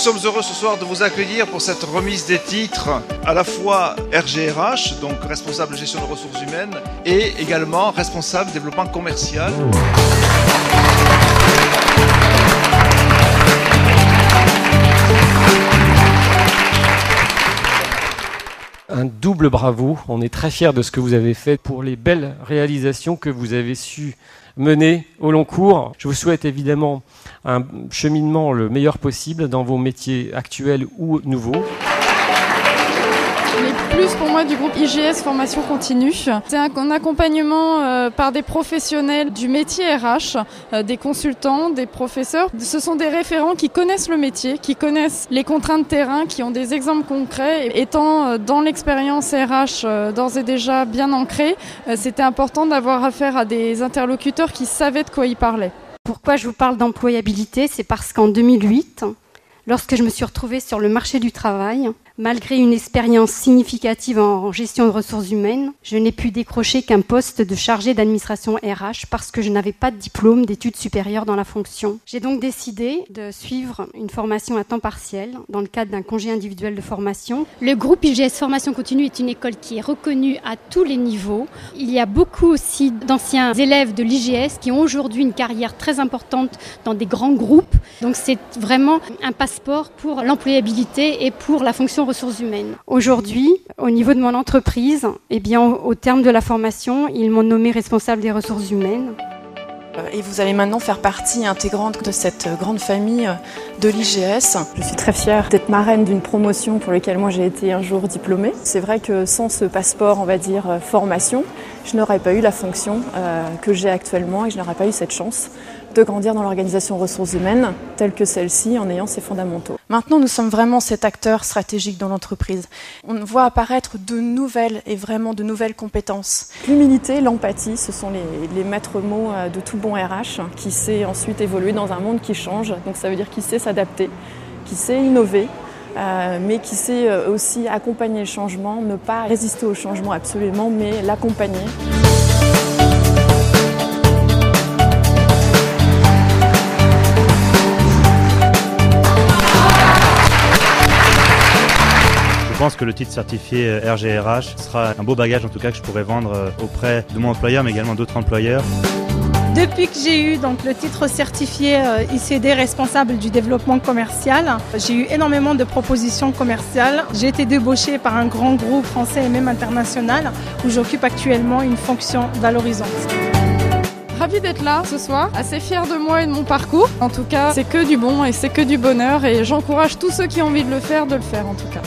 sommes heureux ce soir de vous accueillir pour cette remise des titres à la fois RGRH, donc responsable de gestion de ressources humaines, et également responsable développement commercial. Un double bravo, on est très fiers de ce que vous avez fait pour les belles réalisations que vous avez su mener au long cours. Je vous souhaite évidemment un cheminement le meilleur possible dans vos métiers actuels ou nouveaux. Les plus pour moi du groupe IGS Formation Continue, c'est un accompagnement par des professionnels du métier RH, des consultants, des professeurs. Ce sont des référents qui connaissent le métier, qui connaissent les contraintes terrain, qui ont des exemples concrets. Étant dans l'expérience RH d'ores et déjà bien ancrée, c'était important d'avoir affaire à des interlocuteurs qui savaient de quoi ils parlaient. Pourquoi je vous parle d'employabilité? C'est parce qu'en 2008, lorsque je me suis retrouvée sur le marché du travail, malgré une expérience significative en gestion de ressources humaines, je n'ai pu décrocher qu'un poste de chargé d'administration RH parce que je n'avais pas de diplôme d'études supérieures dans la fonction. J'ai donc décidé de suivre une formation à temps partiel dans le cadre d'un congé individuel de formation. Le groupe IGS Formation Continue est une école qui est reconnue à tous les niveaux. Il y a beaucoup aussi d'anciens élèves de l'IGS qui ont aujourd'hui une carrière très importante dans des grands groupes. Donc c'est vraiment un passeport pour l'employabilité et pour la fonction ressources humaines. Aujourd'hui, au niveau de mon entreprise, au terme de la formation, ils m'ont nommé responsable des ressources humaines. Et vous allez maintenant faire partie intégrante de cette grande famille de l'IGS. Je suis très fière d'être marraine d'une promotion pour laquelle moi j'ai été un jour diplômée. C'est vrai que sans ce passeport, on va dire, formation, je n'aurais pas eu la fonction que j'ai actuellement et je n'aurais pas eu cette chance de grandir dans l'organisation ressources humaines telle que celle-ci en ayant ses fondamentaux. Maintenant, nous sommes vraiment cet acteur stratégique dans l'entreprise. On voit apparaître de nouvelles compétences. L'humilité, l'empathie, ce sont les maîtres mots de tout bon RH qui sait ensuite évoluer dans un monde qui change. Donc ça veut dire qu'il sait s'adapter, qu'il sait innover, mais qui sait aussi accompagner le changement, ne pas résister au changement absolument, mais l'accompagner. Je pense que le titre certifié RGRH sera un beau bagage en tout cas que je pourrais vendre auprès de mon employeur mais également d'autres employeurs. Depuis que j'ai eu donc, le titre certifié ICD responsable du développement commercial, j'ai eu énormément de propositions commerciales. J'ai été débauchée par un grand groupe français et même international où j'occupe actuellement une fonction valorisante. Ravie d'être là ce soir, assez fière de moi et de mon parcours. En tout cas, c'est que du bon et c'est que du bonheur et j'encourage tous ceux qui ont envie de le faire en tout cas.